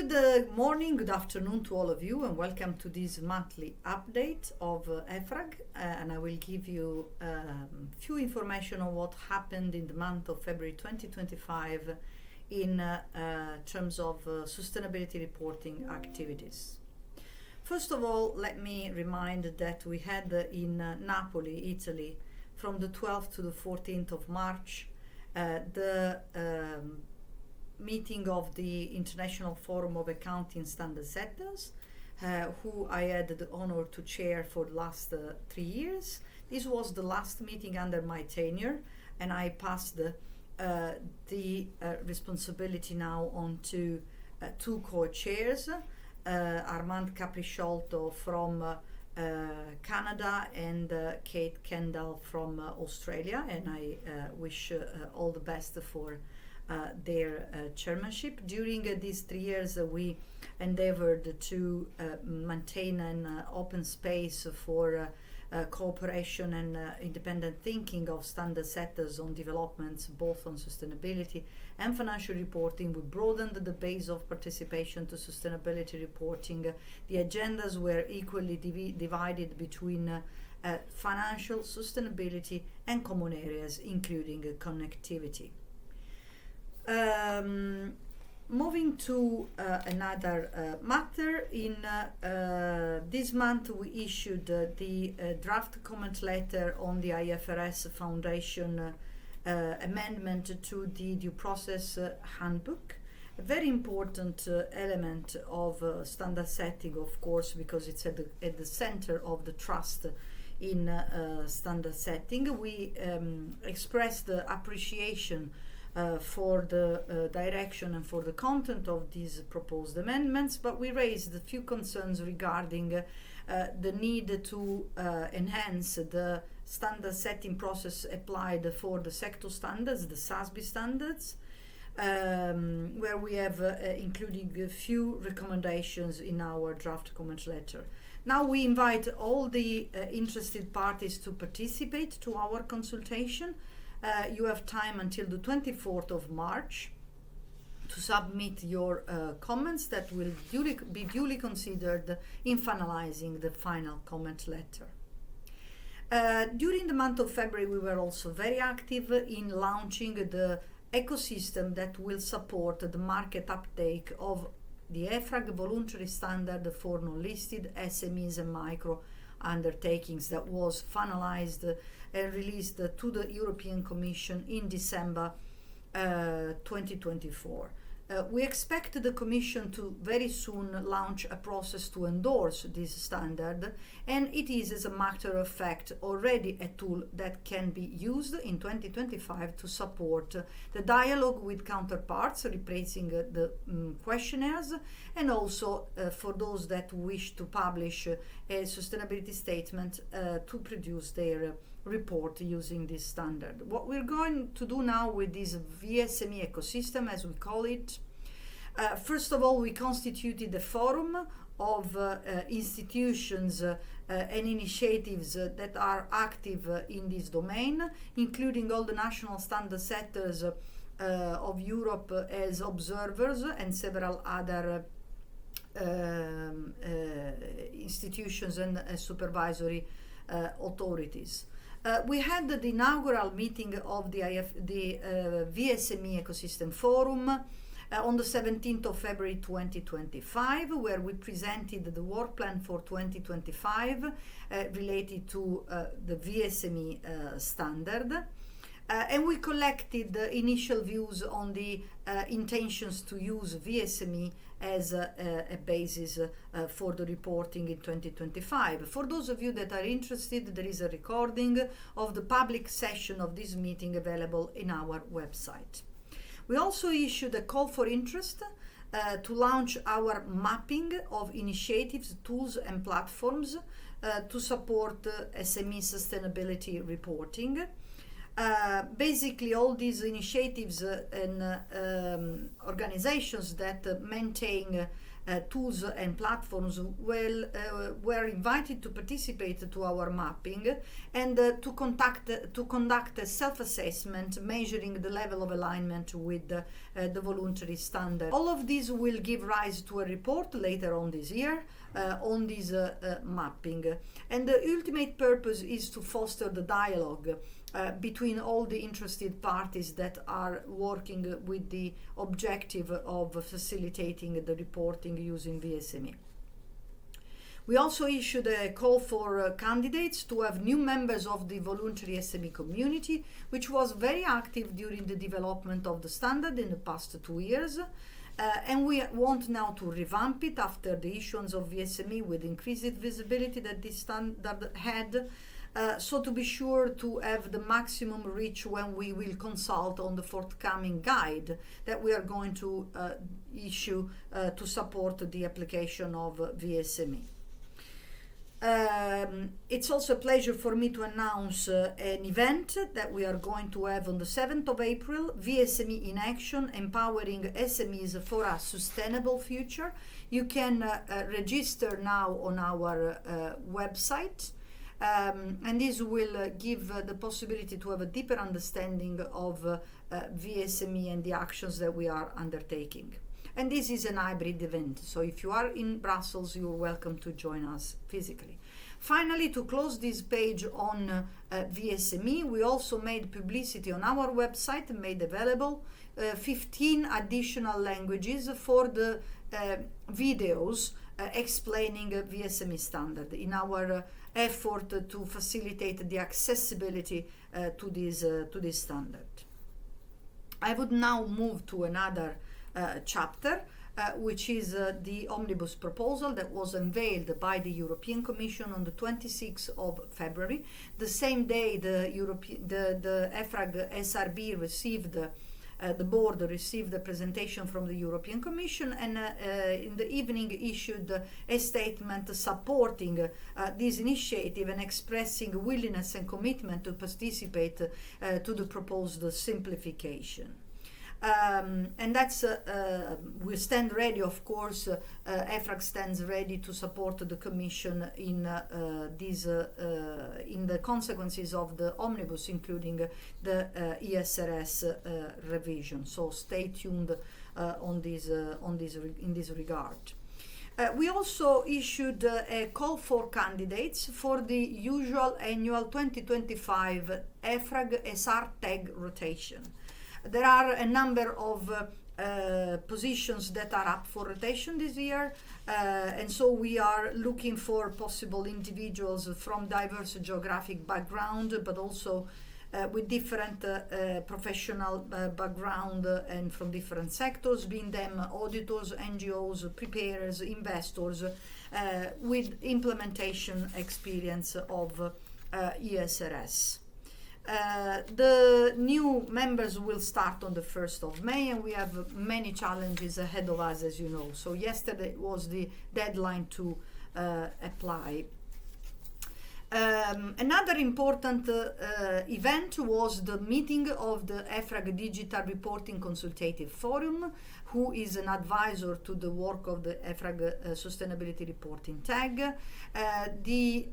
Good morning, good afternoon to all of you, and welcome to this monthly update of EFRAG. And I will give you few information on what happened in the month of February 2025 in terms of sustainability reporting activities. First of all, let me remind that we had in Napoli, Italy, from the 12th to the 14th of March, the meeting of the International Forum of Accounting Standard Setters, who I had the honor to chair for the last 3 years. This was the last meeting under my tenure, and I passed the responsibility now on to two co-chairs, Armand Caprisciolto from Canada and Kate Kendall from Australia, and I wish all the best for their chairmanship. During these 3 years, we endeavored to maintain an open space for cooperation and independent thinking of standard setters on developments both on sustainability and financial reporting. We broadened the base of participation to sustainability reporting. The agendas were equally divided between financial, sustainability and common areas, including connectivity. Moving to another matter, in this month we issued the draft comment letter on the IFRS Foundation amendment to the due process handbook. A very important element of standard setting, of course, because it's at the center of the trust in standard setting. We expressed appreciation for the direction and for the content of these proposed amendments, but we raised a few concerns regarding the need to enhance the standard setting process applied for the sector standards, the SASB standards, where we have including a few recommendations in our draft comment letter. Now we invite all the interested parties to participate to our consultation. You have time until the 24th of March to submit your comments that will be duly considered in finalizing the final comment letter. During the month of February, we were also very active in launching the ecosystem that will support the market uptake of the EFRAG voluntary standard for non-listed SMEs and micro undertakings that was finalized and released to the European Commission in December 2024. We expect the Commission to very soon launch a process to endorse this standard, and it is, as a matter of fact, already a tool that can be used in 2025 to support the dialogue with counterparts, replacing the questionnaires, and also for those that wish to publish a sustainability statement to produce their report using this standard. What we're going to do now with this VSME ecosystem, as we call it, first of all, we constituted a forum of institutions and initiatives that are active in this domain, including all the national standard setters of Europe as observers and several other institutions and supervisory authorities. We had the inaugural meeting of the VSME Ecosystem Forum on the 17th of February 2025, where we presented the work plan for 2025 related to the VSME standard. And we collected the initial views on the intentions to use VSME as a basis for the reporting in 2025. For those of you that are interested, there is a recording of the public session of this meeting available in our website. We also issued a call for interest to launch our mapping of initiatives, tools and platforms to support SME sustainability reporting. Basically, all these initiatives and organizations that maintain tools and platforms were invited to participate to our mapping and to conduct a self-assessment measuring the level of alignment with the voluntary standard. All of these will give rise to a report later on this year on this mapping. And the ultimate purpose is to foster the dialogue between all the interested parties that are working with the objective of facilitating the reporting using VSME. We also issued a call for candidates to have new members of the voluntary SME community, which was very active during the development of the standard in the past 2 years. And we want now to revamp it after the issuance of VSME with increased visibility that this standard had. So to be sure to have the maximum reach when we will consult on the forthcoming guide that we are going to issue to support the application of VSME. It's also a pleasure for me to announce an event that we are going to have on the 7th of April, VSME in Action, Empowering SMEs for a Sustainable Future. You can register now on our website. And this will give the possibility to have a deeper understanding of VSME and the actions that we are undertaking. And this is an hybrid event, so if you are in Brussels, you're welcome to join us physically. Finally, to close this page on VSME, we also made publicity on our website, made available 15 additional languages for the videos explaining VSME standard in our effort to facilitate the accessibility to this standard. I would now move to another chapter, which is the Omnibus proposal that was unveiled by the European Commission on the 26th of February. The same day the EFRAG SRB received the board received the presentation from the European Commission and in the evening issued a statement supporting this initiative and expressing willingness and commitment to participate to the proposed simplification. And that's we stand ready, of course. EFRAG stands ready to support the Commission in in the consequences of the Omnibus, including the ESRS revision. So stay tuned in this regard. We also issued a call for candidates for the usual annual 2025 EFRAG SR TEG rotation. There are a number of positions that are up for rotation this year, and so we are looking for possible individuals from diverse geographic background, but also with different professional background and from different sectors, being them auditors, NGOs, preparers, investors, with implementation experience of ESRS. The new members will start on the 1st of May, and we have many challenges ahead of us, as you know. So yesterday was the deadline to apply. Another important event was the meeting of the EFRAG Digital Reporting Consultative Forum, who is an advisor to the work of the EFRAG Sustainability Reporting TEG. The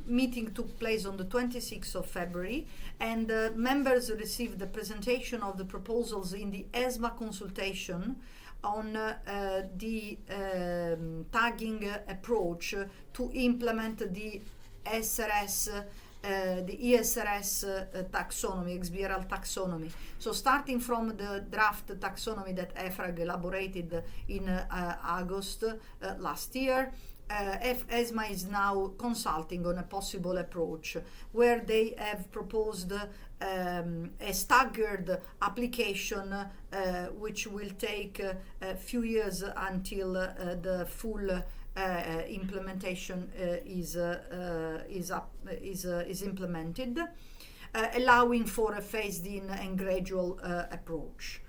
meeting took place on the 26th of February, and members received the presentation of the proposals in the ESMA consultation on the tagging approach to implement the ESRS taxonomy, XBRL taxonomy. So starting from the draft taxonomy that EFRAG elaborated in August last year, ESMA is now consulting on a possible approach where they have proposed a staggered application which will take a few years until the full implementation is implemented, allowing for a phased-in and gradual approach.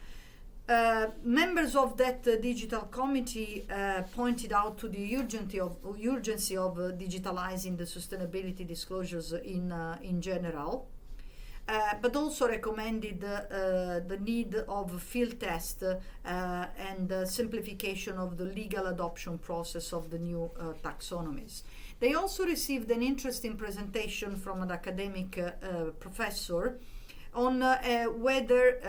Members of that digital committee pointed out to the urgency of digitalizing the sustainability disclosures in general. but also recommended the need of field test and simplification of the legal adoption process of the new taxonomies. They also received an interesting presentation from an academic professor on whether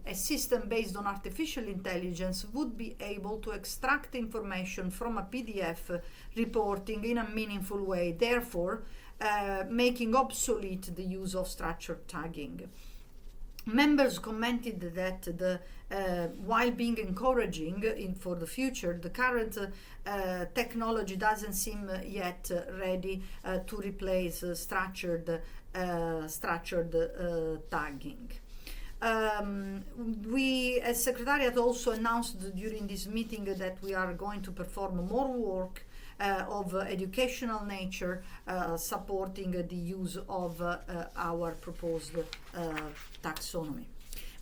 a system based on artificial intelligence would be able to extract information from a PDF reporting in a meaningful way, therefore making obsolete the use of structured tagging. Members commented that while being encouraging for the future, the current technology doesn't seem yet ready to replace structured tagging. We as Secretariat also announced during this meeting that we are going to perform more work of educational nature supporting the use of our proposed taxonomy.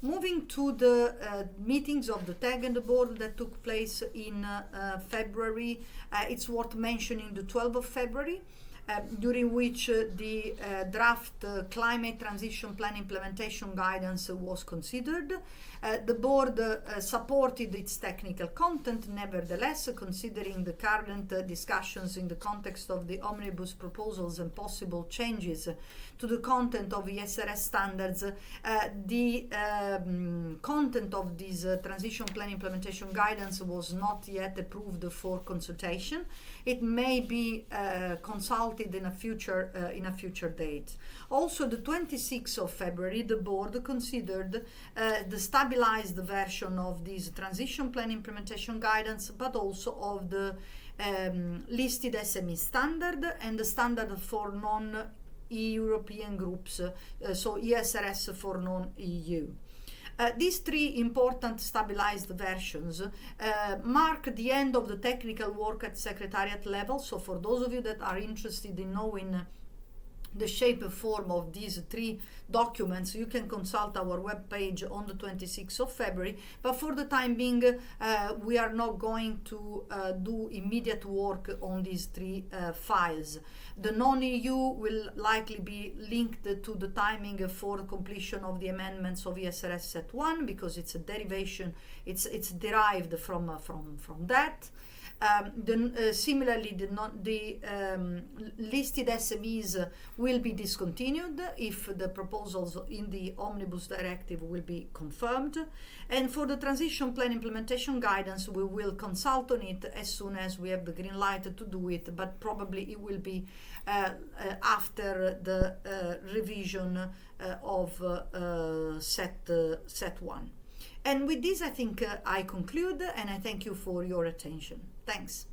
Moving to the meetings of the TEG and the board that took place in February, it's worth mentioning the 12th of February, during which the draft climate transition plan implementation guidance was considered. The board supported its technical content, nevertheless, considering the current discussions in the context of the Omnibus proposals and possible changes to the content of ESRS standards. The content of this transition plan implementation guidance was not yet approved for consultation. It may be consulted in a future date. Also, the 26th of February, the board considered the stabilized version of this transition plan implementation guidance, but also of the listed SME standard and the standard for non-European groups, so ESRS for non-EU. These three important stabilized versions mark the end of the technical work at Secretariat level. So for those of you that are interested in knowing the shape and form of these three documents, you can consult our webpage on the 26th of February. But for the time being, we are not going to do immediate work on these three files. The non-EU will likely be linked to the timing for completion of the amendments of ESRS set 1, because it's a derivation, it's derived from that. Similarly, the listed SMEs will be discontinued if the proposals in the Omnibus directive will be confirmed. And for the transition plan implementation guidance, we will consult on it as soon as we have the green light to do it, but probably it will be after the revision of set 1. And with this, I think I conclude, and I thank you for your attention. Thanks.